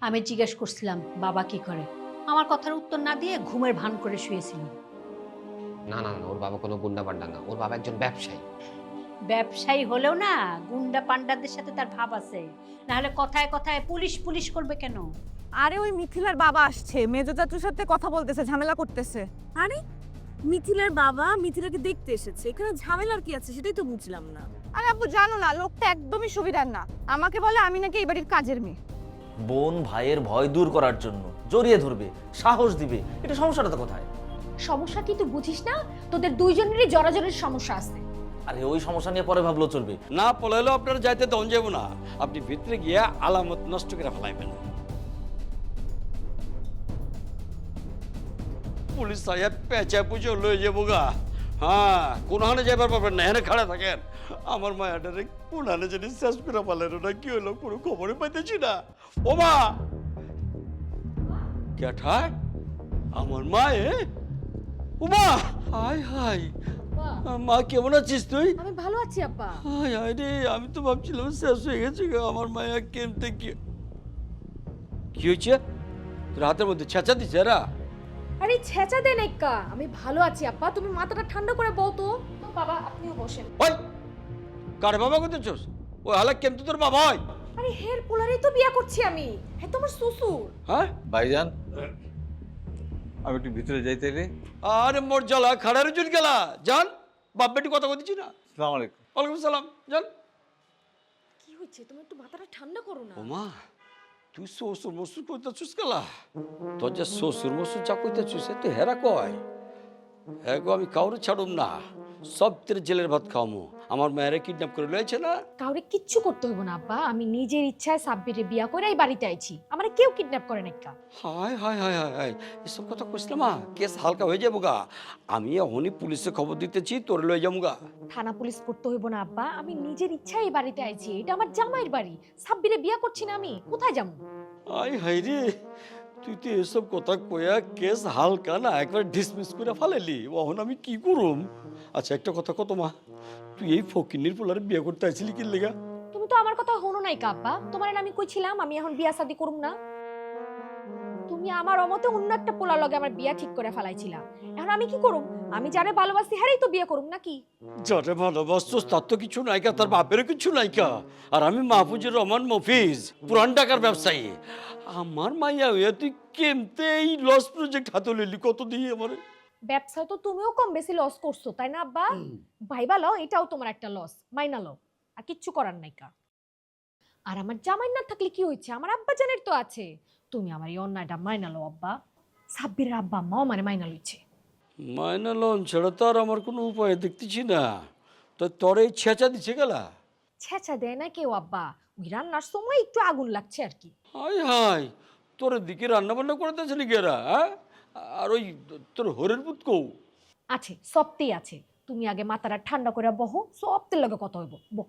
আমি জিজ্ঞেস করছিলাম বাবা কি করে, আমার কথার উত্তর না দিয়ে ঘুমের ভান করে শুয়েছিল। না না না, ওর বাবা কোনো গুন্ডা পান্ডা না, ওর বাবা একজন ব্যবসায়ী। ব্যবসায়ী হলেও না গুন্ডা পান্ডাদের সাথে তার ভাব আছে, না হলে কথায় কথায় পুলিশ পুলিশ করবে কেন? আরে ওই মিথিলার বাবা আসছে, মেজো চাচুর সাথে কথা বলতেছে, ঝামেলা করতেছে। আরে মিথিলার বাবা মিথিলাকে দেখতে এসেছে, এখানে ঝামেলার কি আছে সেটাই তো বুঝলাম না। আরে আপু জানো না, লোকটা একদমই সুবিধার না। আমাকে বলে আমি নাকি এই বাড়ির কাজের মেয়ে। বোন ভাইয়ের ভয় দূর করার জন্য জড়িয়ে ধরবে, সাহস দিবে, এটা সমস্যাটা তো কোথায়? সমস্যা কি তুই বুঝিস না? তোদের দুইজনেরই জরাজরের সমস্যা আছে। আরে ওই সমস্যা নিয়ে পরে ভাবলেও চলবে। না পলাইলেও আপনারা যাইতে দন যাব না, আপনি ভিতরে গিয়া আলামত নষ্ট করে ফেলাইবেন। পুলিশ সাহেব পেঁচা পুজো লয়ে যাবো গা। হ্যাঁ, কোনখানে যাবার পারবেন না, এখানে খাড়া থাকেন। আমার মায়াটারে কোনখানে জানি শেষ করে ফেলেন, ওটা কি হলো পুরো খবরে পাইতেছি না। ও মা, কেঠায় আমার মায়ে, ও মা, হাই হাই, মা কেমন আছিস তুই? আমি ভালো আছি আব্বা। হায় হায় রে, আমি তো ভাবছিলাম শেষ হয়ে গেছে গো আমার মায়া। কেমতে কি কি হয়েছে? তোর হাতের মধ্যে ছেঁচা দিছে এরা? আরে ছেঁচা দে নাইকা, আমি ভালো আছি আব্বা, তুমি মাথাটা ঠান্ডা করে বল তো। বাবা আপনিও বসেন। ওই কারে বাবা করতেছস? ওই হালাক কেমতে তোর বাবা হয়? আরে হের পোলারই তো বিয়া করছি আমি, হ্যাঁ তোমার শ্বশুর। হ্যাঁ, ভাইজান, আমি একটু ভিতরে যাইতে রে। আরে মোর জ্বালা খাড়ার জন্য গেলা জান। বাপ বেটি কথা বলছি না। সালাম আলাইকুম। ওয়ালাইকুম সালাম, জান। কি হচ্ছে, তুমি একটু মাথাটা ঠান্ডা করো না। ও মা, তুই শ্বশুর মশুর কইতেছিস গেলা? তোর যে শ্বশুর মশুর যা কইতেছিস তুই হেরা কয়। হ্যাঁ গো, আমি কাউরে ছাড়ুম না, সব তোর জেলের ভাত খাওয়ামো। আমার মায়েরা কিডন্যাপ করে লয়েছে না। কাউরে কিচ্ছু করতে হইব না আব্বা, আমি নিজের ইচ্ছায় সাব্বিরে বিয়া করে এই বাড়িতে আইছি, আমারে কেউ কিডন্যাপ করে নাইকা। হায় হায় হায় হায় হায়, এসব কথা কইস না মা, কেস হালকা হয়ে যাবো গা। আমি এখনই পুলিশে খবর দিতেছি, তোর লয়ে যাবো গা। থানা পুলিশ করতে হইব না আব্বা, আমি নিজের ইচ্ছায় এই বাড়িতে আইছি, এটা আমার জামাইয়ের বাড়ি। সাব্বিরে বিয়া করছি না আমি, কোথায় যাবো? আয় হায় রে, তুই তো এসব কথা কয়া কেস হালকা না একবার ডিসমিস করে ফেলালি, এখন আমি কি করুম? আচ্ছা একটা কথা কত মা, তুই এই ফকিন্নির পোলারে বিয়ে করতে আইছিলি কি লেগা? তুমি তো আমার কথা হনো নাই আব্বা, তোমার আমি কইছিলাম আমি এখন বিয়া শাদি করুম না। তুমি আমার অমতে অন্য একটা পোলার লগে আমার বিয়া ঠিক করে ফেলাইছিলা, এখন আমি কি করুম? আমি যারে ভালোবাসি হ্যারেই তো বিয়ে করুম নাকি? যারে ভালোবাসছস তার তো কিছু নাইকা, তার বাপেরও কিছু নাইকা। আর আমি মাহফুজুর রহমান মফিজ, পুরান ঢাকার ব্যবসায়ী। আমার মাইয়া হইয়া তুই কেমতে এই লস প্রজেক্ট হাতে লইলি? কত দিয়ে আমার? ব্যবসায় তো তুমিও কম বেশি লস করছো তাই না আব্বা? ভাইবা লও এটাও তোমার একটা লস, মাইনা লও, আর কিচ্ছু করার নাইকা। আর আমার জামাই না থাকলে কি হয়েছে, আমার আব্বা জানের তো আছে। তুমি আমার এই অন্যায়টা মাইনা লও আব্বা। সাব্বিরের আব্বা আম্মাও মানে মাইনা লইছে। মাইনা লোন ছাড়া তো আর আমার কোনো উপায় দেখতেছি না। তো তোর এই ছেঁচা দিছে গেলা? ছেঁচা দেয় না কেউ আব্বা, ওই রান্নার সময় একটু আগুন লাগছে আর কি। হাই হাই, তোর দিকে রান্না বান্না করতেছে নাকি এরা? হ্যাঁ, আর ওই তোর হরের পুত কৌ? আছে, সবতেই আছে। তুমি আগে মাথাটা ঠান্ডা করে বহো, সবতের লগে কথা হইব। বহ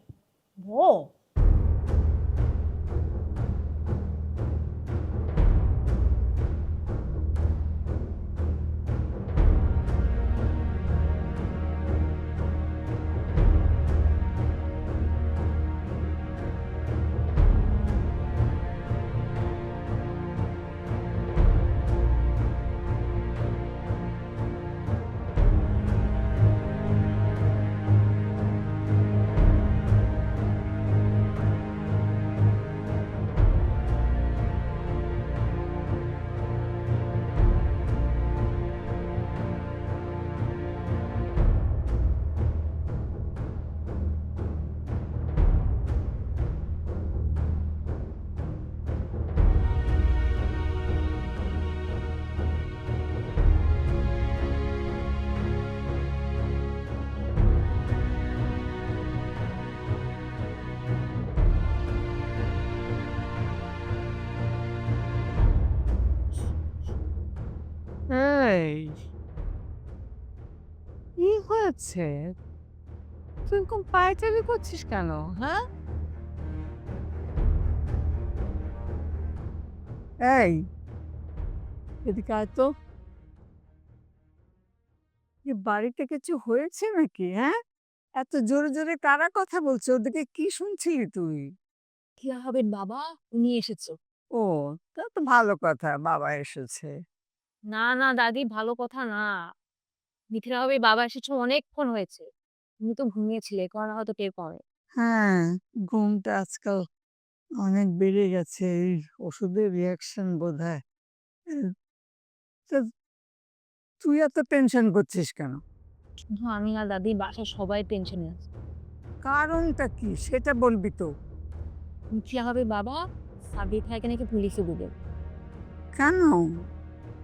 বহ। এই কি হয়েছে? তুই কোন পায়চারি করছিস কেন? হ্যাঁ, এই এদিকে আয় তো। এ বাড়িতে কিছু হয়েছে নাকি? হ্যাঁ, এত জোরে জোরে কারা কথা বলছে? ওদিকে কি শুনছিলি তুই? কি হবেন বাবা, নিয়ে এসেছো। ও, তা তো ভালো কথা, বাবা এসেছে। না না দাদি, ভালো কথা না। মিথিলা ভাবির বাবা এসেছে অনেকক্ষণ হয়েছে। তুমি তো ঘুমিয়েছিলে, কারণ হয়তো টের পাওনি। হ্যাঁ, ঘুমটা আজকাল অনেক বেড়ে গেছে। এই ওষুধের রিঅ্যাকশন বোধহয়। এ তা তুই এত টেনশন করছিস কেন? শুধু আমি আর দাদি, বাসায় সবাই টেনশনে আছে। কারণটা কি সেটা বলবি তো? মিথিলা ভাবির বাবা সাবির ভাইকে নাকি পুলিশে দিবে। কেন?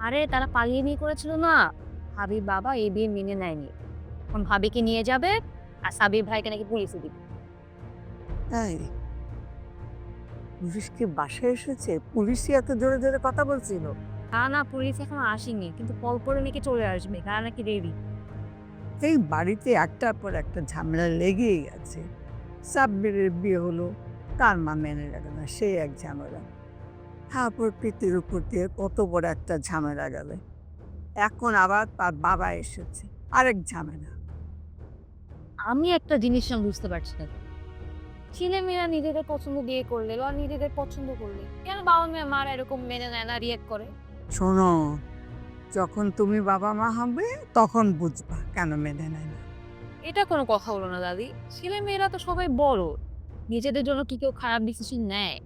আরে তারা পালিয়ে বিয়ে করেছিল না, ভাবির বাবা এই বিয়ে মেনে নেয়নি। এখন ভাবিকে নিয়ে যাবে আর সাবির ভাইকে নাকি পুলিশে দিবে। এই, পুলিশ কি বাসায় এসেছে? পুলিশই এত জোরে জোরে কথা বলছিল? না না, পুলিশ এখন আসেনি, কিন্তু কল করে নাকি চলে আসবে, তারা নাকি রেডি। এই বাড়িতে একটার পর একটা ঝামেলা লেগেই আছে। সাব্বিরের বিয়ে হলো, তার মা মেনে গেল না, সেই এক ঝামেলা। তারপর পিতির উপর দিয়ে কত বড় একটা ঝামেলা গেল। এখন আবার তার বাবা এসেছে, আরেক ঝামেলা। আমি একটা জিনিস না বুঝতে পারছি না, ছেলে মেয়েরা নিজেদের পছন্দ বিয়ে করলে বা নিজেদের পছন্দ করলে কেন বাবা মারা এরকম মেনে নেয় না, রিয়েক্ট করে? শোনো, যখন তুমি বাবা মা হবে তখন বুঝবা কেন মেনে নেয় না। এটা কোনো কথা হলো না দাদি, ছেলে মেয়েরা তো সবাই বড়, নিজেদের জন্য কি কেউ খারাপ ডিসিশন নেয়?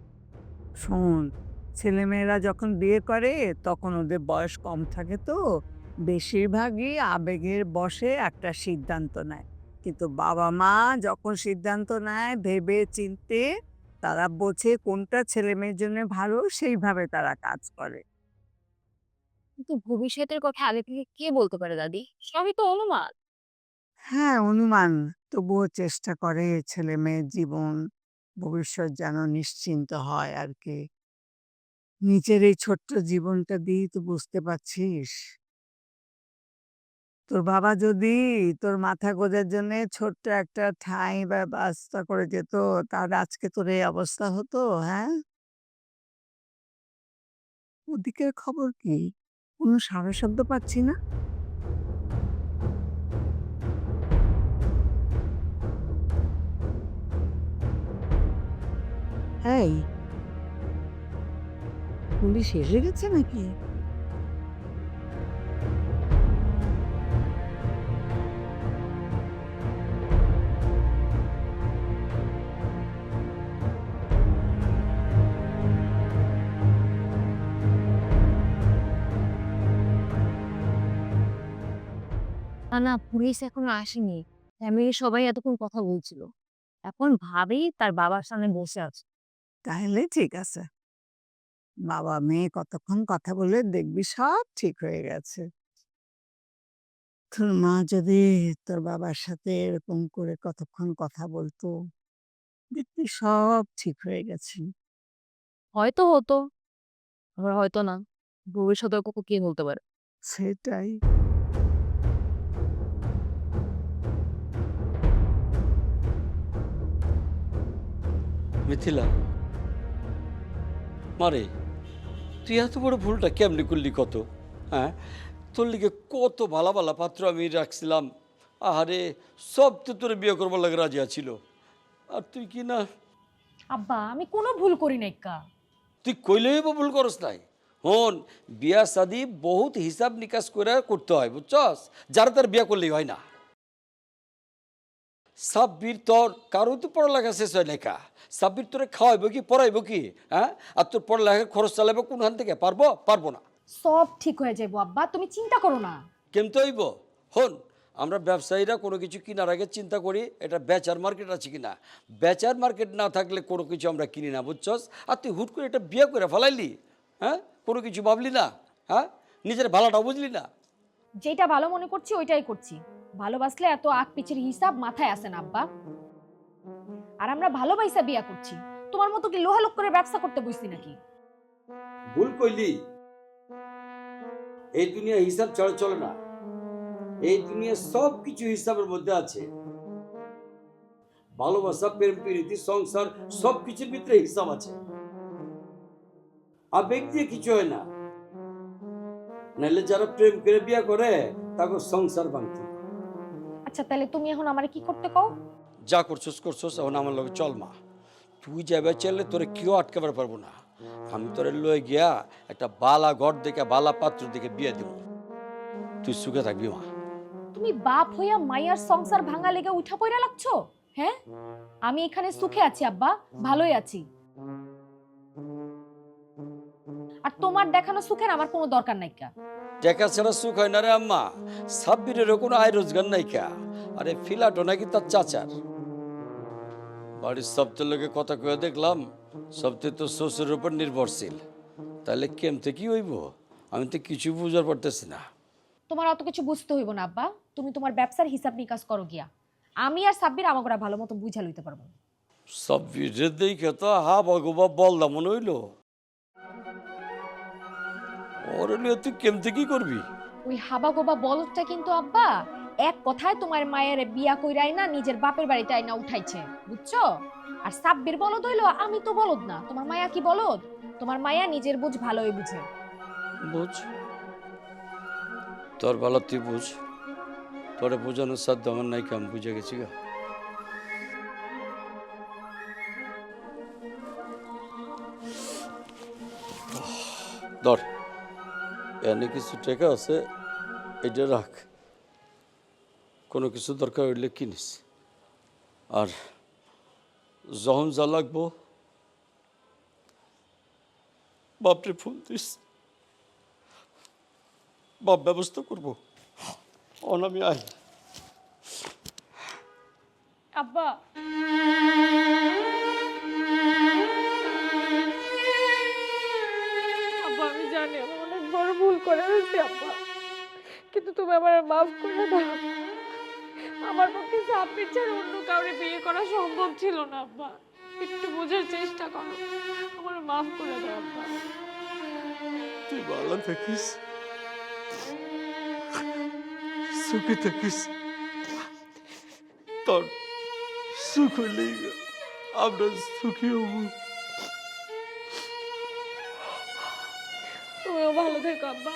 শোন, ছেলেমেয়েরা যখন বিয়ে করে তখন ওদের বয়স কম থাকে, তো বেশিরভাগই আবেগের বশে একটা সিদ্ধান্ত নেয়। কিন্তু বাবা মা যখন সিদ্ধান্ত নেয় ভেবে চিন্তে, তারা বোঝে কোনটা ছেলে মেয়ের জন্য ভালো, সেইভাবে তারা কাজ করে। কিন্তু ভবিষ্যতের কথা আগে থেকে কে বলতে পারে দাদি? সবই তো অনুমান। হ্যাঁ, অনুমান। তবুও চেষ্টা করে ছেলে মেয়ের জীবন ভবিষ্যৎ যেন নিশ্চিন্ত হয় আর কি। নিজের এই ছোট্ট জীবনটা দিয়েই তো বুঝতে পারছিস। তোর বাবা যদি তোর মাথা গোঁজার জন্য ছোট্ট একটা ঠাঁই বা ব্যবস্থা করে যেত, তাহলে আজকে তোর এই অবস্থা হতো? হ্যাঁ, ওদিকের খবর কি? কোনো সাড়া শব্দ পাচ্ছি না। এই, পুলিশ এসে গেছে নাকি? না না, পুলিশ এখনো আসেনি। ফ্যামিলির সবাই এতক্ষণ কথা বলছিল, এখন ভাবি তার বাবার সামনে বসে আছে। তাহলে ঠিক আছে, বাবা মেয়ে কতক্ষণ কথা বলে দেখবি সব ঠিক হয়ে গেছে। তোর মা যদি তোর বাবার সাথে এরকম করে কতক্ষণ কথা বলতো, দেখবি সব ঠিক হয়ে গেছে। হয়তো হতো, আবার হয়তো না। ভবিষ্যতের কথা কে বলতে পারে? সেটাই। মিথিলা, মারে তুই এত বড় ভুলটা কেমনি করলি কত? হ্যাঁ, তোর লিগে কত ভালো ভালো পাত্র আমি রাখছিলাম। আহারে, সব তো তোর বিয়ে করবার লাগে রাজি আছিল, আর তুই কি না? আব্বা, আমি কোনো ভুল করি নাই কা। তুই কইলেই বা ভুল করস নাই। হন, বিয়া শাদি বহুত হিসাব নিকাশ করে করতে হয়, বুঝছস? যারা তার বিয়া করলেই হয় না। সাব্বির তোর কারো তো পড়ালেখা শেষ হয় নাই কা। সাব্বির তোরে খাওয়াইব কি, পড়াইব কি? হ্যাঁ, আর তোর পড়ালেখার খরচ চালাইব কোনখান থেকে? পারবো না। সব ঠিক হয়ে যাবো আব্বা, তুমি চিন্তা করো না। কেমতে হইব? হন, আমরা ব্যবসায়ীরা কোনো কিছু কেনার আগে চিন্তা করি এটা বেচার মার্কেট আছে কিনা। বেচার মার্কেট না থাকলে কোনো কিছু আমরা কিনি না, বুঝছস? আর তুই হুট করে এটা বিয়ে করে ফেলাইলি, হ্যাঁ? কোনো কিছু ভাবলি না, হ্যাঁ? নিজের ভালোটাও বুঝলি না। যেটা ভালো মনে করছি ওইটাই করছি। ভালোবাসলে এত আগ পিছের হিসাব মাথায় আসে না আব্বা। আর আমরা ভালোবাসা বিয়া করছি, তোমার মতো কি লোহালোক করে ব্যবসা করতে বসছি নাকি? ভুল কইলি। এই দুনিয়া হিসাব ছাড়া চলে না। এই দুনিয়া সব কিছু হিসাবের মধ্যে আছে। ভালোবাসা, প্রেম, প্রীতি, সংসার সব কিছুর ভিতরে হিসাব আছে। আবেগ দিয়ে কিছু হয় না। নাহলে যারা প্রেম করে বিয়ে করে তাকে সংসার ভাঙতে। আচ্ছা, তাহলে তুমি এখন আমারে কি করতে কও? যা করছস এখন আমার লগে চল মা। তুই যাবে চললে তোরে কেউ আটকাবার পারবো না। আমি তোরে লয়ে গিয়া একটা বালা ঘর দেখে বালা পাত্র দেখে বিয়ে দিব, তুই সুখে থাকবি মা। তুমি বাপ হইয়া মাইয়ার সংসার ভাঙা লেগে উঠা পইরা লাগছো? হ্যাঁ, আমি এখানে সুখে আছি আব্বা, ভালোই আছি। আর তোমার দেখানো সুখের আমার কোনো দরকার নাই কা। টাকা ছাড়া সুখ হয় না রে আম্মা, সাব্বিরেরও কোনো আয় রোজগার নাই কা। আরে ফিলাটো নাকি তার চাচার বাড়ির সবদের লোকে কথা কয়ে দেখলাম, সবতে তো শ্বশুরের উপর নির্ভরশীল। তাহলে কেমতে কি হইব, আমি তো কিছু বুঝার পারতেছি না। তোমার অত কিছু বুঝতে হইব না আব্বা, তুমি তোমার ব্যবসার হিসাব নিকাশ করো গিয়া। আমি আর সাব্বির আমাকে ভালো মতো বুঝা লইতে পারবো। সাব্বিরের দেখে তো হা ভগবা বললাম মনে হইল, ওর লিয়ে তুই কেমতে কি করবি? ওই হাবা গোবা বলদটা কিন্তু আব্বা এক কথায় তোমার মায়ের বিয়া কইরাই না নিজের বাপের বাড়িতে আইনা উঠাইছে, বুঝছো? আর সাব্বির বলদ হইলো, আমি তো বলদ না। তোমার মায়া কি বলদ? তোমার মায়া নিজের বুঝ ভালোই বুঝে। বুঝ, তোর বেলা তুই বুঝ, তোরে বোঝানোর সাধ্য আমার নাই, আমি বুঝে গেছি গা। ধর, এনে কিছু টাকা আছে, এটা রাখ, কোনো কিছু দরকার হইলে কিনিস। আর যখন যা লাগবো বাপরে ফোন দিস, বাপ ব্যবস্থা করবো। অনামি আয়। আব্বা, আব্বা আমি জানি আমি অনেক বড় ভুল করে ফেলছি আব্বা, কিন্তু তুমি আমার মাফ করে দাও। আমার পক্ষে সাব্বির ছাড়া অন্য কাউরে বিয়ে করা সম্ভব ছিল না আব্বা, একটু বোঝার চেষ্টা করো, আমার মাফ করে দাও আব্বা। তুই ভালো থাকিস, সুখে থাকিস, তোর সুখ হইলেই আমরা সুখী হব। তুমিও ভালো থেকো আব্বা।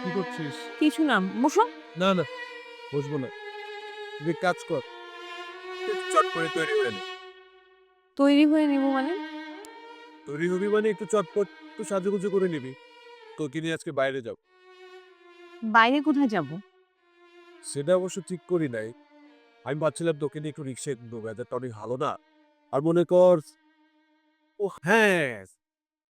কি করছিস? কিছু না, বসো। না না, বসবো না, তুই কাজ কর, তুই চট করে তৈরি হয়ে নে। তৈরি হয়ে নেবো মানে? তৈরি হবি মানে একটু চটপট একটু সাজুগুজু করে নিবি। তোকে নিয়ে আজকে বাইরে যাব। বাইরে কোথায় যাব? সেটা অবশ্য ঠিক করি নাই, আমি ভাবছিলাম তোকে নিয়ে একটু রিক্সায় ঘুরবো, ওয়েদারটা অনেক ভালো না। আর মনে কর, ও হ্যাঁ,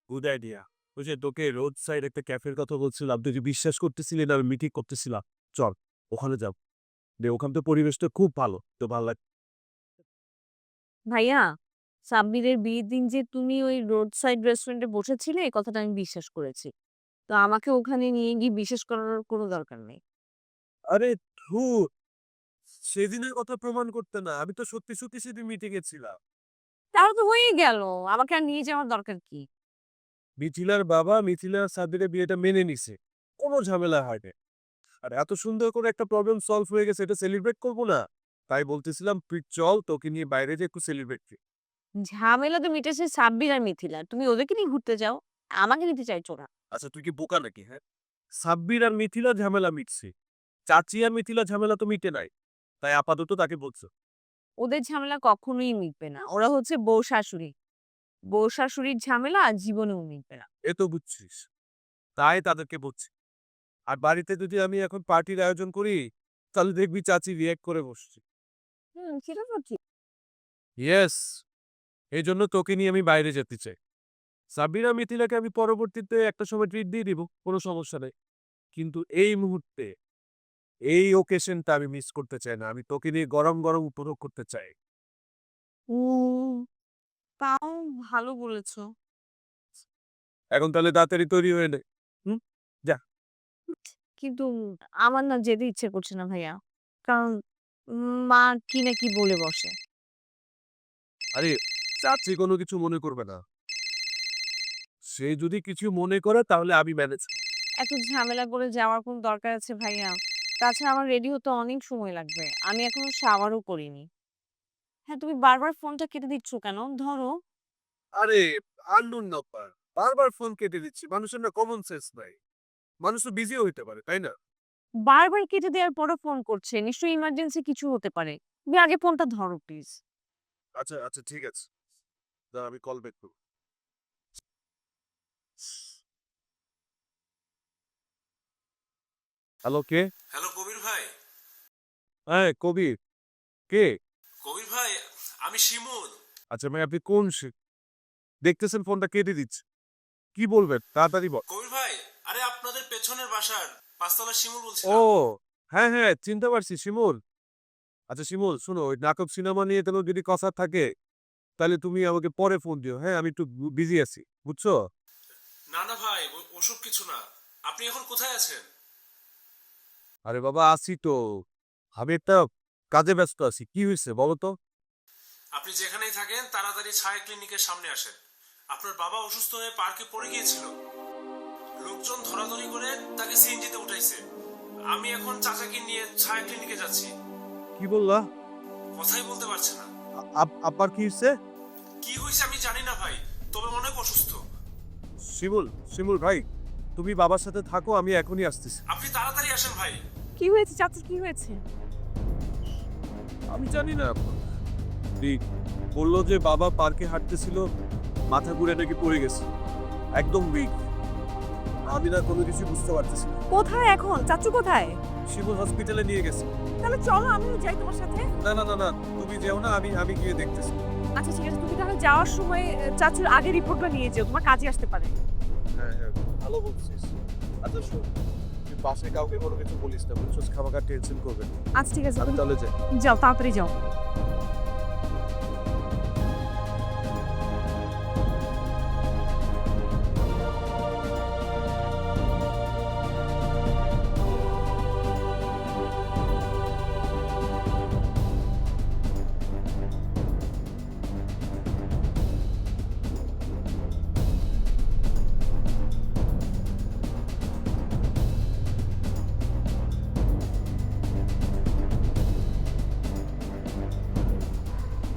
গুড আইডিয়া, ওই যে তোকে রোড সাইড একটা ক্যাফের কথা বলছিলাম, তুই যে বিশ্বাস করতেছিলি না, আমি মিটিং করতেছিলাম, চল ওখানে যাব। ওখান তো পরিবেশটা খুব ভালো, তো ভালো লাগে। ভাইয়া, সাব্বিরের বিয়ের দিন যে তুমি ওই রোড সাইড রেস্টুরেন্টে বসেছিলে এই কথাটা আমি বিশ্বাস করেছি। তো আমাকে ওখানে নিয়ে গিয়ে বিশ্বাস করার কোনো দরকার নেই। আরে ধুর, সেদিনের কথা প্রমাণ করতে না, আমি তো সত্যি সত্যি সেদিন মিটিং এ ছিলাম। তাহলে তো হয়েই গেল, আমাকে আর নিয়ে যাওয়ার দরকার কি? মিথিলার বাবা মিথিলার সাব্বিরের বিয়েটা মেনে নিছে, কোনো ঝামেলা হয়নি। আর এত সুন্দর করে একটা প্রবলেম সলভ হয়ে গেছে, এটা সেলিব্রেট করবো না? তাই বলতেছিলাম তুই চল, তোকে নিয়ে বাইরে যে একটু সেলিব্রেট করি। ঝামেলা তো মিটেছে সাব্বির আর মিথিলার, তুমি ওদেরকে নিয়ে ঘুরতে যাও, আমাকে নিতে চাইছো না। আচ্ছা তুই কি বোকা নাকি? হ্যাঁ, সাব্বির আর মিথিলা ঝামেলা মিটছে, চাচি আর মিথিলা ঝামেলা তো মিটে নাই, তাই আপাতত তাকে বলছো। ওদের ঝামেলা কখনোই মিটবে না, ওরা হচ্ছে বউ শাশুড়ি। বউ শাশুড়ির ঝামেলা আর জীবনেও মিটবে না। এ তো বুঝছিস, তাই তাদেরকে বলছি। আর বাড়িতে যদি আমি এখন পার্টির আয়োজন করি, তাহলে দেখবি চাচি রিয়াক্ট করে বসছে। সেটা তো ঠিক। ইয়েস, এই জন্য তোকে নিয়ে আমি বাইরে যেতে চাই। সাবিনা মিথিলাকে আমি পরবর্তীতে একটা সময় ট্রিট দিয়ে দিব, কোনো সমস্যা নেই, কিন্তু এই মুহূর্তে এই ওকেশনটা আমি মিস করতে চাই না। আমি তোকে নিয়ে গরম গরম উপভোগ করতে চাই। তাও ভালো বলেছো। এখন তাহলে তাড়াতাড়ি তৈরি হয়ে নে। কিন্তু আমার না যেতে ইচ্ছে করছে না ভাইয়া, কারণ মা কি না কি বলে বসে। আরে চাচি কোনো কিছু মনে করবে না, সে যদি কিছু মনে করে তাহলে আমি ম্যানেজ। এত ঝামেলা করে যাওয়ার কোন দরকার আছে ভাইয়া? তাছাড়া আমার রেডি হতে অনেক সময় লাগবে। আমি এখনো শাওয়ারও করিনি। হ্যাঁ, তুমি বারবার ফোনটা কেটে দিচ্ছ কেন? ধরো। আরে আননোন নাম্বার, বারবার ফোন কেটে দিচ্ছি। মানুষের না কমন সেন্স নাই। মানুষ তো বিজিও হইতে পারে, তাই না? বারবার কেটে দেওয়ার পরও ফোন করছে। নিশ্চয়ই ইমার্জেন্সি কিছু হতে পারে। তুমি আগে ফোনটা ধরো প্লিজ। আচ্ছা আচ্ছা ঠিক আছে, দাঁড়া আমি কল ব্যাক করব। হ্যালো, কে? হ্যালো কবির ভাই। হ্যাঁ কবির, কে? কবির ভাই, আমি শিমুল। আচ্ছা ভাই, আপনি কোন দেখতেছেন ফোনটা কেটে দিচ্ছে, কি বলবেন তাড়াতাড়ি বল। কবির ভাই, আরে আপনাদের পেছনের বাসার পাঁচতলা শিমুল বলছি। ও হ্যাঁ হ্যাঁ, চিনতে পারছি, শিমুল। আচ্ছা শিমুল, শোনো, ওই নাটক সিনেমা নিয়ে কোনো যদি কথা থাকে তাহলে তুমি আমাকে পরে ফোন দিও। হ্যাঁ, আমি একটু বিজি আছি, বুঝছো? না না ভাই, ওসব কিছু না। আপনি এখন কোথায় আছেন? আরে বাবা আছি তো, আমি একটা কাজে ব্যস্ত আছি। কি হয়েছে বলো তো? আপনি যেখানেই থাকেন তাড়াতাড়ি ছায়া ক্লিনিকের সামনে আসেন। আপনার বাবা অসুস্থ হয়ে পার্কে পড়ে গিয়েছিল। লোকজন ধরাধরি করে তাকে সিএনজিতে উঠাইছে। আমি এখন চাচাকে নিয়ে ছায়া ক্লিনিকে যাচ্ছি। কি বললা? কথাই বলতে পারছে না। আব্বার কি হয়েছে? কি হয়েছে আমি জানি না ভাই, তবে অনেক অসুস্থ। শিমুল, শিমুল ভাই, তুমি বাবার সাথে থাকো, আমি এখনই আসতেছি। আপনি তাড়াতাড়ি আসেন ভাই। কি হয়েছে চাচু, কি হয়েছে? আমি জানি না। বললো যে বাবা পার্কে হাঁটতেছিল, মাথা ঘুরে নাকি পড়ে গেছে, একদম উইক। আমি না কোনো কিছু বুঝতে পারতেছি না। কোথায় এখন? চাচু কোথায়? শিমুল হসপিটালে নিয়ে গেছে। তাহলে চলো আমিও যাই তোমার সাথে। না না না না, তুমি যেও না, আমি গিয়ে দেখতেছি। আচ্ছা ঠিক আছে, তুমি তাহলে যাওয়ার সময় চাচুর আগে রিপোর্টটা নিয়ে যেও, তোমার কাজে আসতে পারে। হ্যাঁ হ্যাঁ, ভালো বলছিস। আচ্ছা শোন, তুই পাশে কাউকে কোনো কিছু বলিস না, বুঝছিস? খামাখা টেনশন করবে না। আচ্ছা ঠিক আছে, আমি তাহলে যাই। যাও তাড়াতাড়ি যাও।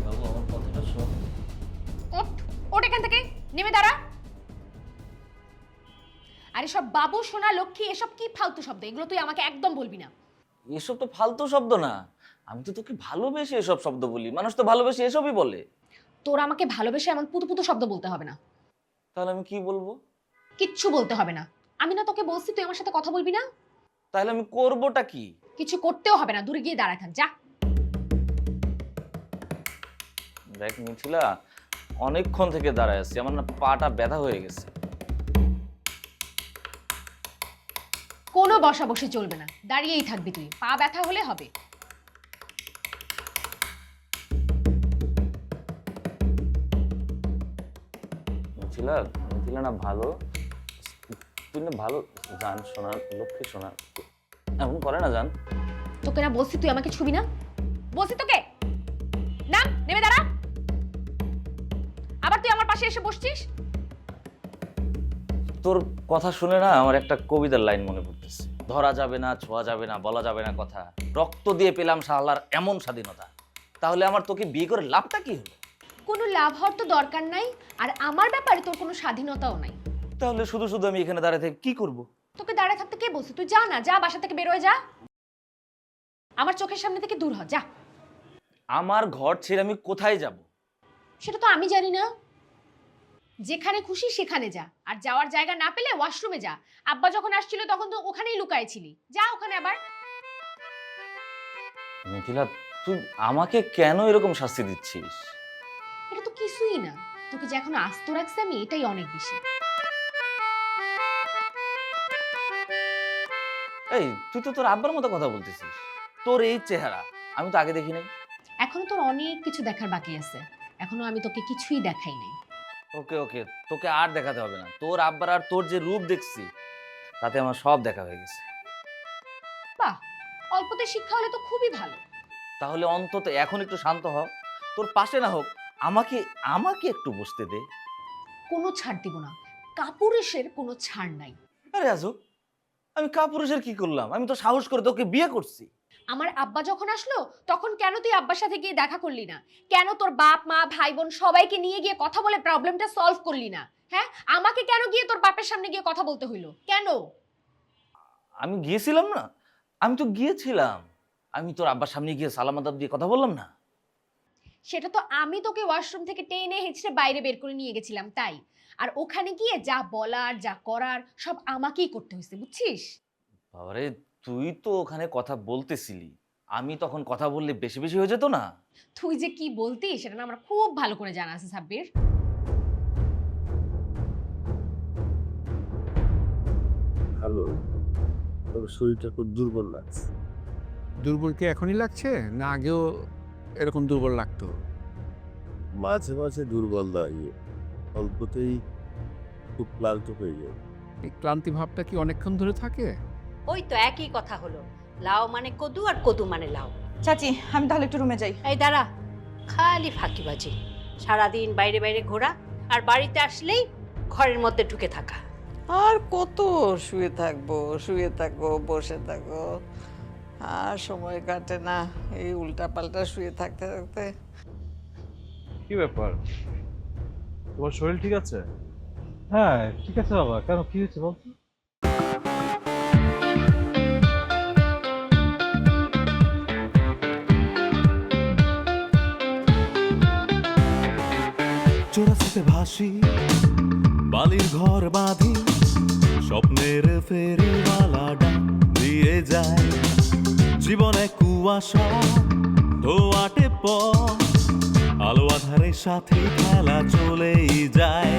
বাবু আমার কথাটা শোন। ওঠ, ওঠ এখান থেকে, নেমে দাঁড়া। আরে সব বাবু সোনা লক্ষ্মী এসব কি ফালতু শব্দ, এগুলো তুই আমাকে একদম বলবি না। এসব তো ফালতু শব্দ না। আমি তো তোকে ভালোবেসে এসব শব্দ বলি। মানুষ তো ভালোবেসে এসবই বলে। তোর আমাকে ভালোবেসে এমন পুতু পুতু শব্দ বলতে হবে না। তাহলে আমি কি বলবো? কিচ্ছু বলতে হবে না। আমি না তোকে বলছি তুই আমার সাথে কথা বলবি না? তাহলে আমি করবোটা কি? কিছু করতেও হবে না, দূরে গিয়ে দাঁড়ায় থাক, যা। দেখ মিথিলা, অনেকক্ষণ থেকে দাঁড়ায় আছি, আমার না পাটা ব্যথা হয়ে গেছে। কোনো বসা বসে চলবে না, দাঁড়িয়েই থাকবি তুই, পা ব্যথা হলে হবে। মিথিলা, মিথিলা না ভালো, তুই না ভালো জান, শোনার লক্ষ্মী শোনার এমন করে না জান। তোকে না বলছি তুই আমাকে ছুবি না, বলছি তোকে। নাম, নেমে দাঁড়া। আবার তুই আমার পাশে এসে বসছিস। তোর কথা শুনে না আমার একটা কবিতার লাইন মনে পড়তেছে। ধরা যাবে না, ছোঁয়া যাবে না, বলা যাবে না কথা, রক্ত দিয়ে পেলাম শালার এমন স্বাধীনতা। তাহলে আমার তোকে বিয়ে করে লাভটা কি হলো? কোনো লাভ হওয়ার তো দরকার নাই, আর আমার ব্যাপারে তোর কোনো স্বাধীনতাও নাই। তাহলে শুধু শুধু আমি এখানে দাঁড়িয়ে থেকে কি করব? তোকে দাঁড়ায় থাকতে কে বলছে? তুই যা না, যা, বাসা থেকে বের হয়ে যা, আমার চোখের সামনে থেকে দূর হ, যা। আমার ঘর ছেড়ে আমি কোথায় যাব? সেটা তো আমি জানি না। যেখানে খুশি সেখানে যা, আর যাওয়ার জায়গা না পেলে ওয়াশরুমে যা। আব্বা যখন আসছিল তখন তো ওখানেই লুকাইছিলি, যা ওখানে আবার। মিথিলা, তুই আমাকে কেন এরকম শাস্তি দিচ্ছিস? এটা তো কিছুই না, তোকে যে এখনো আস্ত রাখছি আমি, এটাই অনেক বেশি। এই তুই তো তোর আব্বার মতো কথা বলতেছিস। তোর এই চেহারা আমি তো আগে দেখি নাই। এখনো তোর অনেক কিছু দেখার বাকি আছে, এখনো আমি তোকে কিছুই দেখাই নাই। ওকে ওকে, তোকে আর দেখাতে হবে না। তোর আব্বার আর তোর যে রূপ দেখছি তাতে আমার সব দেখা হয়ে গেছে। বাহ, অল্পতে শিক্ষা হলে তো খুবই ভালো। তাহলে অন্তত এখন একটু শান্ত হ। তোর পাশে না হোক, আমাকে আমাকে একটু বসতে দে। কোনো ছাড় দিব না, কাপুরুষের কোনো ছাড় নাই। আরে আজব, আমি কাপুরুষের কি করলাম? আমি তো সাহস করে তোকে বিয়ে করছি। আমার আব্বা যখন আসলো তখন কেন তুই আব্বার সাথে গিয়ে দেখা করলি না? কেন তোর বাপ মা ভাই বোন সবাইকে নিয়ে গিয়ে কথা বলে প্রবলেমটা সলভ করলি না? হ্যাঁ, আমাকে কেন গিয়ে তোর বাপের সামনে গিয়ে কথা বলতে হইলো কেন? আমি গিয়েছিলাম না, আমি তো গিয়েছিলাম। আমি তোর আব্বার সামনে গিয়ে সালাম আদাব দিয়ে কথা বললাম না? সেটা তো আমি তোকে ওয়াশরুম থেকে টেনে হেঁচড়ে বাইরে বের করে নিয়ে গেছিলাম তাই। আর ওখানে গিয়ে যা বলার যা করার সব আমাকেই করতে হয়েছে, বুঝছিস? বাবারে, তুই তো ওখানে কথা বলতেছিলি, আমি তখন কথা বললে বেশি বেশি হয়ে যেত না? তুই যে কি বলতি সেটা না আমার খুব ভালো করে জানা আছে সাব্বির। হ্যালো, তোর শরীরটা খুব দুর্বল লাগছে। দুর্বল কি এখনই লাগছে, না আগেও এরকম দুর্বল লাগতো? মাঝে মাঝে দুর্বল লাগে, অল্পতেই খুব ক্লান্ত হয়ে যায়। এই ক্লান্তি ভাবটা কি অনেকক্ষণ ধরে থাকে? ওই তো একই কথা হলো, লাউ মানে কদু আর কদু মানে লাউ। চাচি, আমি তাহলে একটু রুমে যাই। এই দাঁড়া, খালি ফাঁকিবাজি, সারাদিন বাইরে বাইরে ঘোরা আর বাড়িতে আসলেই ঘরের মধ্যে ঢুকে থাকা। আর কত শুয়ে থাকবো, শুয়ে থাকো, বসে থাকো, আর সময় কাটে না এই উল্টাপাল্টা শুয়ে থাকতে থাকতে। কি ব্যাপার, তোমার শরীর ঠিক আছে? হ্যাঁ ঠিক আছে বাবা, কেন কি হয়েছে বলতো? চোরাস্তে ভাসি, বালির ঘর বাঁধি, স্বপ্নের ফেরিওয়ালাটা দিয়ে যায় জীবনে কুয়াশা ধোয়াটে পথ, আলো আধারের সাথে খেলা চলেই যায়।